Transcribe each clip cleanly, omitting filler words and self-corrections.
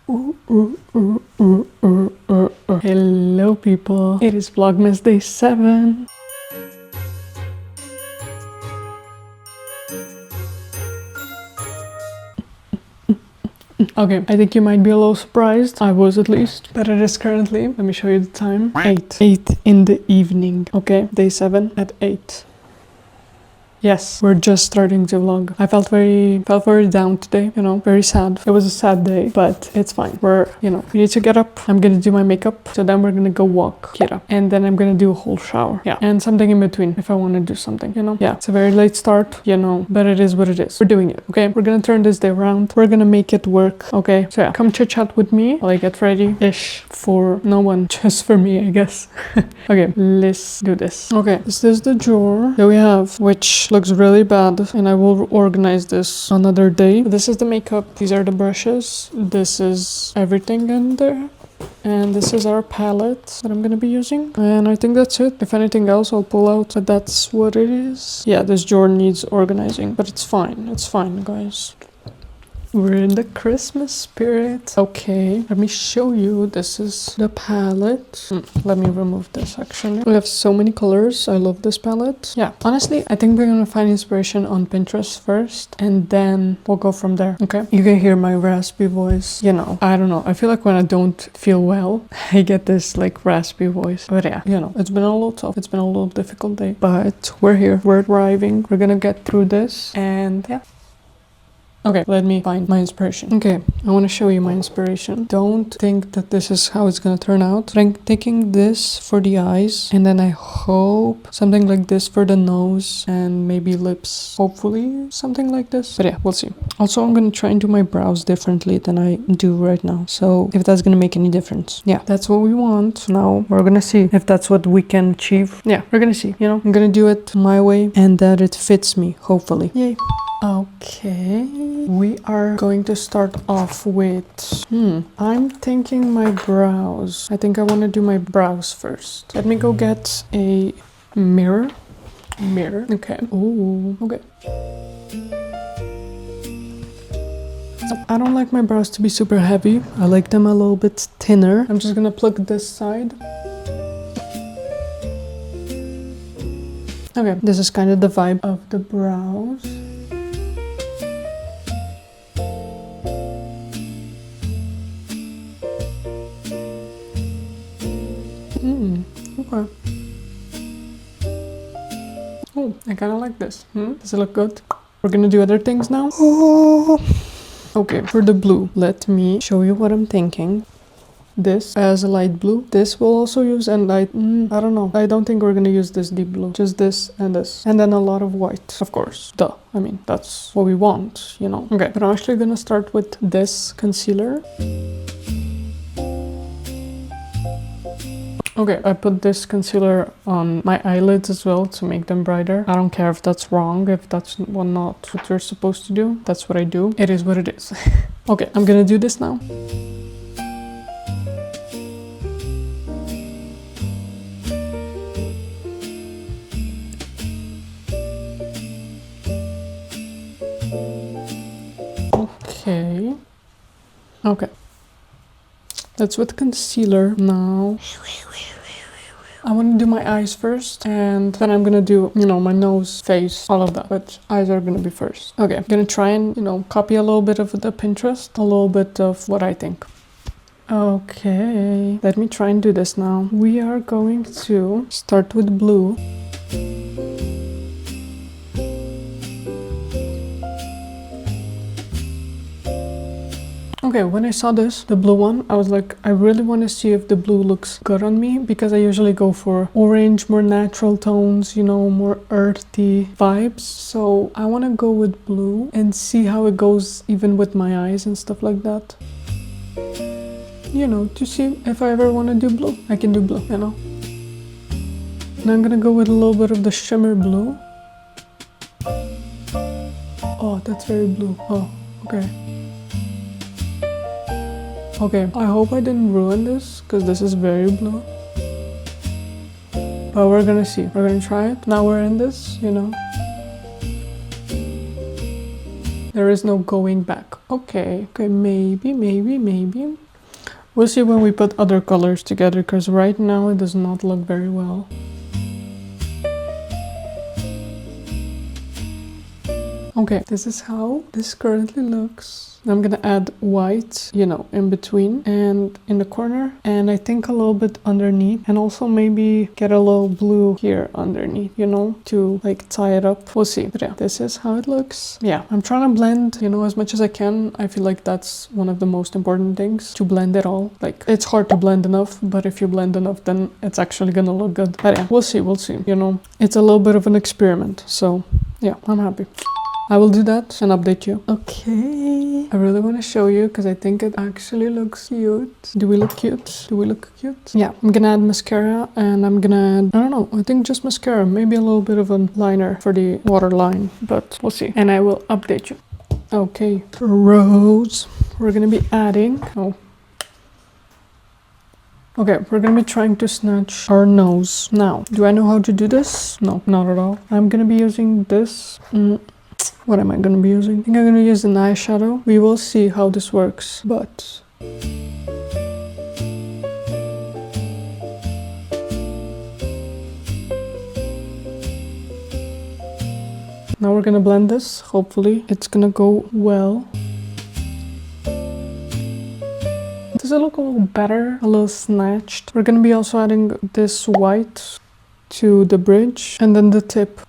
Hello people, it is Vlogmas day 7. Okay, I think you might be a little surprised. I was at least. But it is currently, let me show you the time, 8 in the evening. Okay, day 7 at 8. Yes, we're just starting to vlog. I felt very down today, you know, very sad. It was a sad day, but it's fine. We need to get up. I'm gonna do my makeup. So then we're gonna go walk Kira. And then I'm gonna do a whole shower. Yeah. And something in between if I wanna do something, you know? Yeah, it's a very late start, you know, but it is what it is. We're doing it, okay? We're gonna turn this day around. We're gonna make it work, okay? So yeah, come chit chat with me while I get ready-ish for no one, just for me, I guess. Okay, let's do this. Okay, this is the drawer that we have, which looks really bad, and I will organize this another day. This is the makeup. These are the brushes. This is everything in there. And this is our palette that I'm gonna be using. And I think that's it. If anything else, I'll pull out, but that's what it is. Yeah, this drawer needs organizing, but it's fine. It's fine, guys. We're in the Christmas spirit. Okay, let me show you. This is the palette. Let me remove this actually. We have so many colors. I love this palette. Yeah, honestly, I think we're gonna find inspiration on Pinterest first and then we'll go from there. Okay, you can hear my raspy voice. You know, I don't know. I feel like when I don't feel well, I get this like raspy voice. But yeah, you know, it's been a little tough. It's been a little difficult day, but we're here. We're thriving. We're gonna get through this and yeah. Okay, let me find my inspiration. Okay, I want to show you my inspiration. Don't think that this is how it's gonna turn out. But I'm taking this for the eyes, and then I hope something like this for the nose and maybe lips. Hopefully something like this. But yeah, we'll see. Also, I'm gonna try and do my brows differently than I do right now. So if that's gonna make any difference. Yeah, that's what we want. Now we're gonna see if that's what we can achieve. Yeah, we're gonna see. You know, I'm gonna do it my way and that it fits me, hopefully. Yay. Okay, we are going to start off with, I'm thinking my brows. I think I want to do my brows first. Let me go get a mirror. Okay. Ooh, okay. I don't like my brows to be super heavy. I like them a little bit thinner. I'm just gonna plug this side. Okay, this is kind of the vibe of the brows. Okay. Oh, I kind of like this. Does it look good? We're gonna do other things now. Oh. Okay, for the blue, let me show you what I'm thinking. This as a light blue. This we'll also use and light. I don't know. I don't think we're gonna use this deep blue. Just this and this. And then a lot of white, of course. Duh. I mean, that's what we want, you know. Okay, but I'm actually gonna start with this concealer. Okay, I put this concealer on my eyelids as well to make them brighter. I don't care if that's wrong, if that's not what you're supposed to do. That's what I do. It is what it is. Okay, I'm gonna do this now. Okay. That's with concealer now. I want to do my eyes first, and then I'm gonna do, you know, my nose, face, all of that. But eyes are gonna be first. Okay, I'm gonna try and, you know, copy a little bit of the Pinterest, a little bit of what I think. Okay, let me try and do this now. We are going to start with blue. Okay, when I saw this, the blue one, I was like, I really want to see if the blue looks good on me, because I usually go for orange, more natural tones, you know, more earthy vibes. So I want to go with blue and see how it goes even with my eyes and stuff like that. You know, to see if I ever want to do blue, I can do blue, you know. And I'm gonna go with a little bit of the shimmer blue. Oh, that's very blue. Oh, okay. Okay, I hope I didn't ruin this, because this is very blue. But we're gonna see. We're gonna try it. Now we're in this, you know. There is no going back. Okay, maybe. We'll see when we put other colors together, because right now it does not look very well. Okay, this is how this currently looks. I'm gonna add white, you know, in between and in the corner, and I think a little bit underneath, and also maybe get a little blue here underneath, you know, to like tie it up. We'll see. But yeah, this is how it looks. Yeah, I'm trying to blend, you know, as much as I can. I feel like that's one of the most important things, to blend it all. Like, it's hard to blend enough, but if you blend enough, then it's actually gonna look good. But yeah, we'll see, you know. It's a little bit of an experiment, so yeah, I'm happy. I will do that and update you. Okay, I really want to show you because I think it actually looks cute. Do we look cute? Do we look cute? Yeah, I'm gonna add mascara, and I'm gonna add, I don't know, I think just mascara, maybe a little bit of a liner for the waterline, but we'll see. And I will update you. Okay, rose. We're gonna be adding, okay, we're gonna be trying to snatch our nose. Now, do I know how to do this? No, not at all. I'm gonna be using this. What am I going to be using? I think I'm going to use an eyeshadow. We will see how this works, but... Now we're going to blend this. Hopefully it's going to go well. Does it look a little better? A little snatched. We're going to be also adding this white to the bridge and then the tip.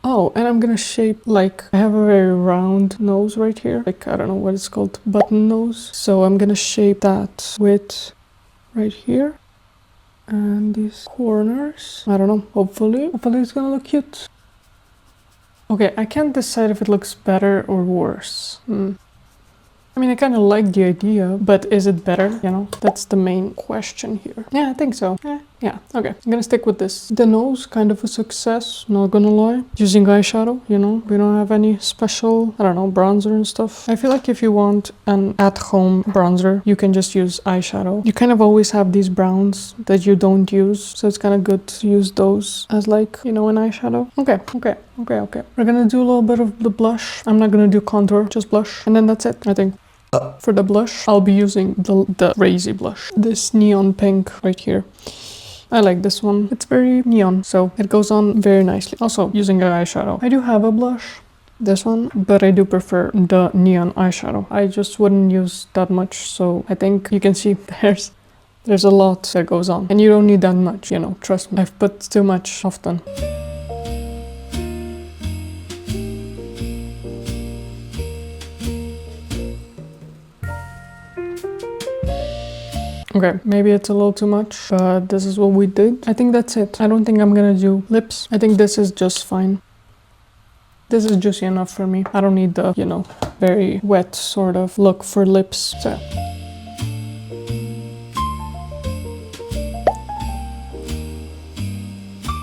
Oh, and I'm gonna shape, like, I have a very round nose right here. Like, I don't know what it's called, button nose. So I'm gonna shape that with right here. And these corners. I don't know, hopefully it's gonna look cute. Okay, I can't decide if it looks better or worse. I mean, I kind of like the idea, but is it better? You know, that's the main question here. Yeah, I think so. Yeah, okay. I'm gonna stick with this. The nose, kind of a success, not gonna lie. Using eyeshadow, you know, we don't have any special, I don't know, bronzer and stuff. I feel like if you want an at-home bronzer, you can just use eyeshadow. You kind of always have these browns that you don't use, so it's kind of good to use those as, like, you know, an eyeshadow. Okay. We're gonna do a little bit of the blush. I'm not gonna do contour, just blush, and then that's it, I think. For the blush, I'll be using the crazy blush. This neon pink right here. I like this one. It's very neon, so it goes on very nicely. Also, using an eyeshadow. I do have a blush, this one, but I do prefer the neon eyeshadow. I just wouldn't use that much, so I think you can see there's a lot that goes on. And you don't need that much, you know, trust me. I've put too much often. Okay, maybe it's a little too much, but this is what we did. I think that's it. I don't think I'm gonna do lips. I think this is just fine. This is juicy enough for me. I don't need the, you know, very wet sort of look for lips. So.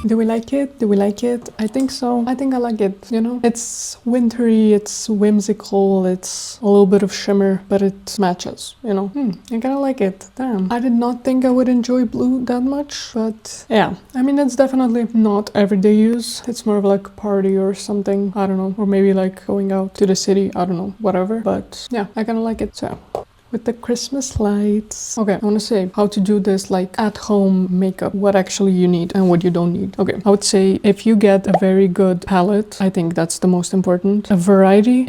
Do we like it? Do we like it? I think so. I think I like it, you know? It's wintry, it's whimsical, it's a little bit of shimmer, but it matches, you know? I kind of like it. Damn. I did not think I would enjoy blue that much, but yeah. I mean, it's definitely not everyday use. It's more of like a party or something. I don't know. Or maybe like going out to the city. I don't know. Whatever. But yeah, I kind of like it. So. With the Christmas lights. Okay, I want to say how to do this like at home makeup, what actually you need and what you don't need. Okay, I would say if you get a very good palette, I think that's the most important. A variety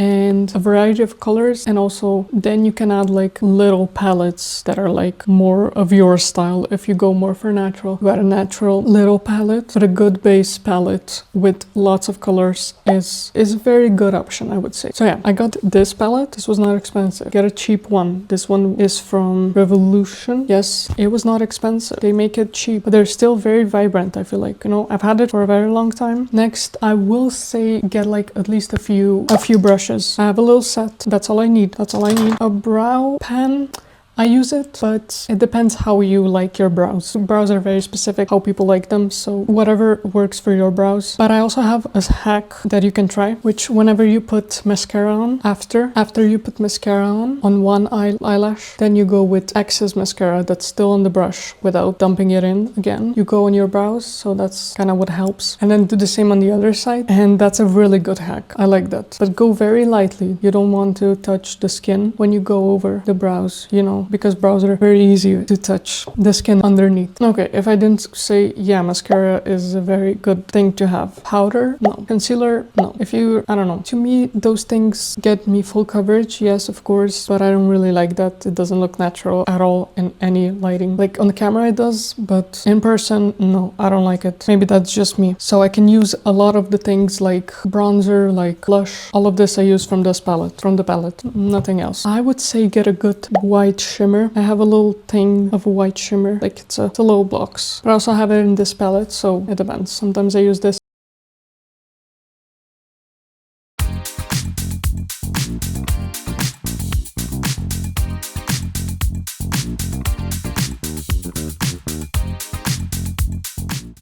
of colors, and also then you can add like little palettes that are like more of your style. If you go more for natural, you got a natural little palette, but a good base palette with lots of colors is a very good option, I would say. So yeah, I got this palette. This was not expensive. Get a cheap one. This one is from Revolution. Yes, it was not expensive. They make it cheap, but they're still very vibrant, I feel like. You know, I've had it for a very long time. Next, I will say get like at least a few brushes. I have a little set. That's all I need. That's all I need. A brow pen. I use it, but it depends how you like your brows. Brows are very specific how people like them, so whatever works for your brows. But I also have a hack that you can try, which whenever you put mascara on, after you put mascara on one eyelash, then you go with excess mascara that's still on the brush without dumping it in again. You go on your brows, so that's kind of what helps. And then do the same on the other side, and that's a really good hack. I like that. But go very lightly. You don't want to touch the skin when you go over the brows, you know, because brows are very easy to touch the skin underneath. Okay, if I didn't say, yeah, mascara is a very good thing to have. Powder? No. Concealer? No. If you, I don't know. To me, those things get me full coverage, yes, of course, but I don't really like that. It doesn't look natural at all in any lighting. Like on the camera it does, but in person, no, I don't like it. Maybe that's just me. So I can use a lot of the things like bronzer, like blush. All of this I use from this palette, from the palette, nothing else. I would say get a good white shimmer. I have a little thing of a white shimmer, like it's a little box. But I also have it in this palette, so it depends. Sometimes I use this,